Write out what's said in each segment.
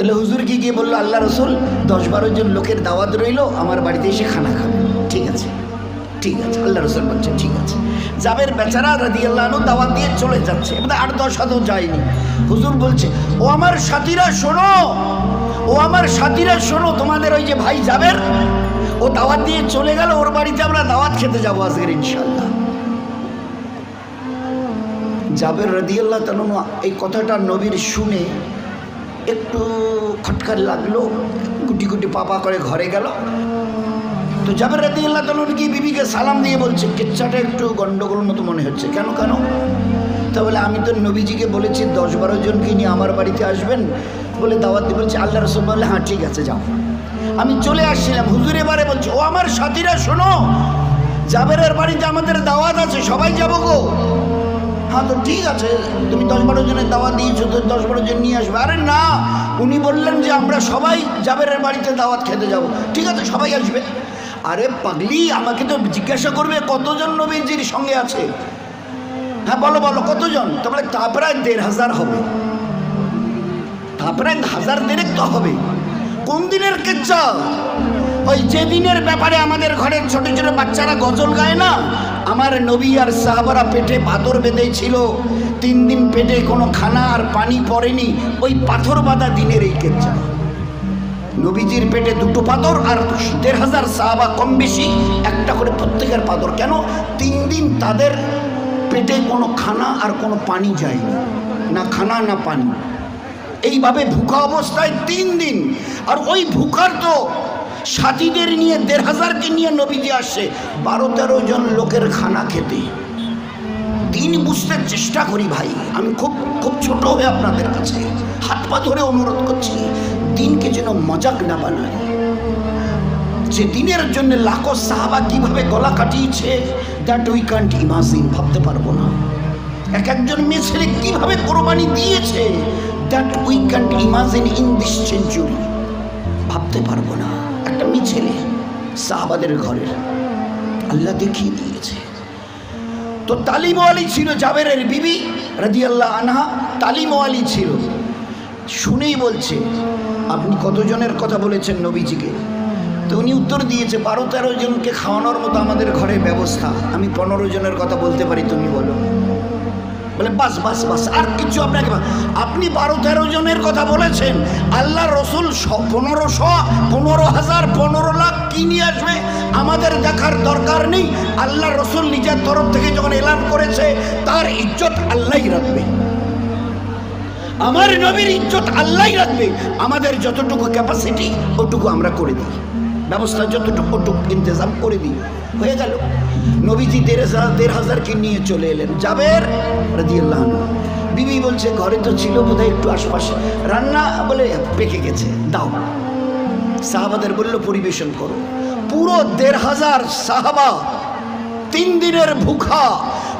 তাহলে হুজুর কি গিয়ে বললো, আল্লাহ রসুল 10-12 জন লোকের দাওয়াত রইলো, আমার বাড়িতে এসে খানা খাবে। ঠিক আছে, ঠিক আছে, আল্লাহ রসুল বলছে ঠিক আছে। জাবের বেচারা রাদিয়াল্লাহু আনহু দাওয়াত দিয়ে চলে যাচ্ছে, 8-10 হাতও যায়নি। হুজুর বলছে, ও আমার সাথীরা শোনো, ও আমার সাথীরা শোনো, তোমাদের ওই যে ভাই জাবের, ও দাওয়াত দিয়ে চলে গেল, ওর বাড়িতে আমরা দাওয়াত খেতে যাবো আজকের ইনশাআল্লাহ। জাবের রাদিয়াল্লাহু তাআলা এই কথাটা নবীর শুনে একটু খটকার লাগলো, গুটি গুটি পাপা করে ঘরে গেল। তো জাবের রাদিয়াল্লাহু তাআলা কি বিবিকে সালাম দিয়ে বলছে, কিচ্ছাটা একটু গন্ডগোল মতো মনে হচ্ছে, কেন কেন? তা বলে, আমি তো নবীজিকে বলেছি 10-12 জনকে নিয়ে আমার বাড়িতে আসবেন বলে দাওয়াত দিয়ে, বলছে আল্লাহ রাসূল বলে হ্যাঁ ঠিক আছে যাও। আমি চলে আসছিলাম, হুজুর এবারে বলছে, ও আমার সাথীরা শোনো, জাবেরের বাড়িতে আমাদের দাওয়াত আছে, সবাই যাবো গো। হ্যাঁ তো ঠিক আছে, তুমি 10-12 জনের দাওয়াত দিয়েছো, তো 10-12 জন নিয়ে আসবে। আরে না, উনি বললেন যে আমরা সবাই জাবেরের বাড়িতে দাওয়াত খেতে যাব। ঠিক আছে, সবাই আসবে। আরে পাগলি, আমাকে তো জিজ্ঞাসা করবে কতজন নবীজির সঙ্গে আছে। হ্যাঁ বলো বলো কতজন? তারপরে তা প্রায় 1500 হবে, তা প্রায় 1000 তো হবে। কোন দিনের কিচ্ছা? ওই যে দিনের ব্যাপারে আমাদের ঘরের ছোট ছোট বাচ্চারা গজল গায় না, আমার নবী আর সাহাবারা পেটে পাথর বেঁধেছিল, 3 দিন পেটে কোনো খানা আর পানি পড়েনি, ওই পাথর বাঁধা দিনের এই কিচ্ছা। নবীজির পেটে 2টো পাথর আর 1500 সাহাবা কম বেশি একটা করে প্রত্যেকের পাথর। কেন? 3 দিন তাদের পেটে কোনো খানা আর কোনো পানি যায়নি, না খানা না পানি, এইভাবে ভুখা অবস্থায় 3 দিন। আর ওই ভুখার তো সাথীদের নিয়ে 1500কে নিয়ে নবীজি আসছে 12-13 জন লোকের খানা খেতে। দিন বুঝতে চেষ্টা করি ভাই, আমি খুব খুব ছোট হয়ে আপনাদের কাছে হাত পা ধরে অনুরোধ করছি, দিনকে যেন মজাক না বানায়। যে দিনের জন্য লাখো সাহাবা কিভাবে গলা কাটিয়েছে, দ্যাট উই ক্যান্ট ইমাজিন, ভাবতে পারবো না। এক একজন মেয়ে ছেলে কিভাবে কোরবানি দিয়েছে, that we can't imagine in this century, ভাবতে পারবো না। একটা মেয়ে ছেলে সাহাবাদের ঘরের, আল্লাহ দেখিয়ে দিয়েছে। তো তালিমওয়ালি ছিল জাবেরের বিবি রাদিয়াল্লাহু আনহা, তালিমওয়ালি ছিল। শুনেই বলছে, আপনি কতজনের কথা বলেছেন নবীজিকে? তো উনি উত্তর দিয়েছে, 12-13 জনকে খাওয়ানোর মতো আমাদের ঘরে ব্যবস্থা, আমি 15 জনের কথা বলতে পারি, তুমি বলো। বলে বাস বাস বাস, আর কিছু আপনাকে, আপনি 12-13 জনের কথা বলেছেন, আল্লাহ রসুল 1500, 15,000, 15 লাখ কি নিয়ে আসবে আমাদের দেখার দরকার নেই। আল্লাহ রসুল নিজের তরফ থেকে যখন এলান করেছে, তার ইজ্জত আল্লাহই রাখবে, আমার নবীর ইজ্জত আল্লাহই রাখবে। আমাদের যতটুকু ক্যাপাসিটি ওটুকু আমরা করে দিই, ব্যবস্থা যতটুকু ওটুকু ইন্তজাম করে দিই, হয়ে গেল। নবীজি 1500কে নিয়ে চলে এলেন। জাবের রাদিয়াল্লাহু আনহু, বিবি বলছে ঘরে তো ছিল বোধহয় একটু আশপাশে, রান্না বলে পেকে গেছে, দাও। সাহাবাদের বলল পরিবেশন করো। পুরো 1500 সাহাবা 3 দিনের ভুখা,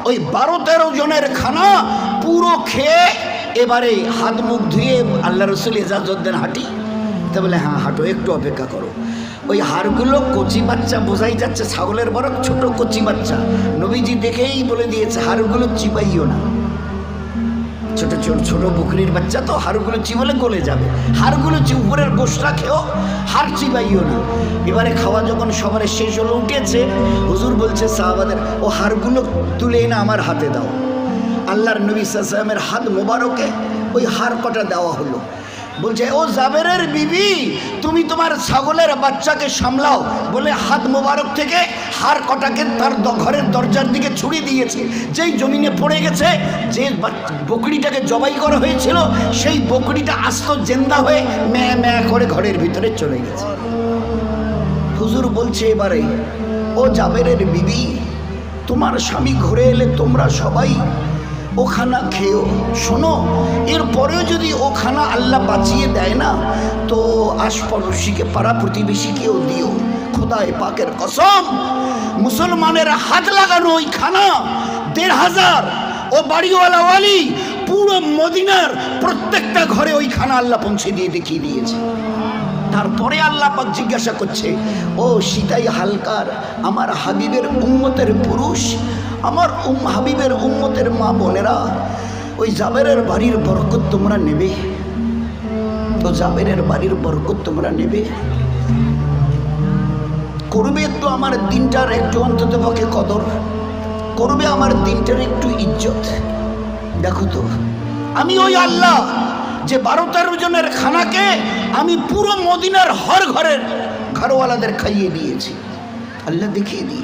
ওই 12-13 জনের খানা পুরো খেয়ে এবারে হাত মুখ ধুয়ে আল্লাহ রসুল ইজাজত দেন, হাঁটি। তা বলে হ্যাঁ হাঁটো, একটু অপেক্ষা করো। ওই হাড়গুলো কচি বাচ্চা, বোঝাই যাচ্ছে ছাগলের বড় ছোট কচি বাচ্চা। নবীজি দেখেই বলে দিয়েছে হাড়গুলো চিবাইও না, ছোট ছোট ছোট বকরির বাচ্চা তো, হাড়গুলো চিবলে গলে যাবে, হাড়গুলো উপরের গোশটা খেয়েও হাড় চিবাইও না। এবারে খাওয়া যখন সবার শেষ হলো, উঠেছে, হুজুর বলছে সাহাবাদের, ও হাড়গুলো তুলে এনে আমার হাতে দাও। আল্লাহর নবী সাল্লাল্লাহু আলাইহি ওয়াসাল্লামের হাত মোবারকে ওই হাড় কটা দেওয়া হলো। বলছে ও জাবেরের বিবি, তুমি তোমার ছাগলের বাচ্চাকে সামলাও বলে হাত মোবারক থেকে হাড় কটাকে তার ঘরের দরজার দিকে ছুড়ে দিয়েছে। যেই জমিনে পড়ে গেছে, যে বকরিটাকে জবাই করা হয়েছিল, সেই বকরিটা আস্ত জেন্দা হয়ে ম্যা ম্যা করে ঘরের ভিতরে চলে গেছে। হুজুর বলছে এবারে, ও জাবেরের বিবি, তোমার স্বামী ঘুরে এলে তোমরা সবাই ও খানা খেও। শোনো, এরপরেও যদি ও খানা আল্লাহ বাঁচিয়ে দেয় না, তো আশপাড়শিকে, পাড়া প্রতিবেশীকেও দিও। খোদায়ে পাকের কসম, মুসলমানের হাত লাগানো ওই খানা 1500, ও বাড়িওয়ালা ওয়ালি পুরো মদিনার প্রত্যেকটা ঘরে ওই খানা আল্লাহ পৌঁছে দিয়ে দেখিয়ে দিয়েছে। তারপরে আল্লাহ পাক জিজ্ঞাসা করছে, ও সিতাই হালকার আমার হাবিবের উম্মতের পুরুষ, আমার হাবিবের উম্মতের মা বোনেরা, ওই জাবেরের বাড়ির বরকত তোমরা নেবে? তো জাবেরের বাড়ির বরকত তোমরা নেবে, করবে একটু আমার দিনটার একটু অন্তত পক্ষে কদর, করবে আমার দিনটার একটু ইজ্জত। দেখো তো, আমি ওই আল্লাহ যে 12-13 জনের খানাকে আমি পুরো মদিনার হর ঘরের ঘরওয়ালাদের খাইয়ে দিয়েছি। আল্লাহ দেখিয়ে দিই।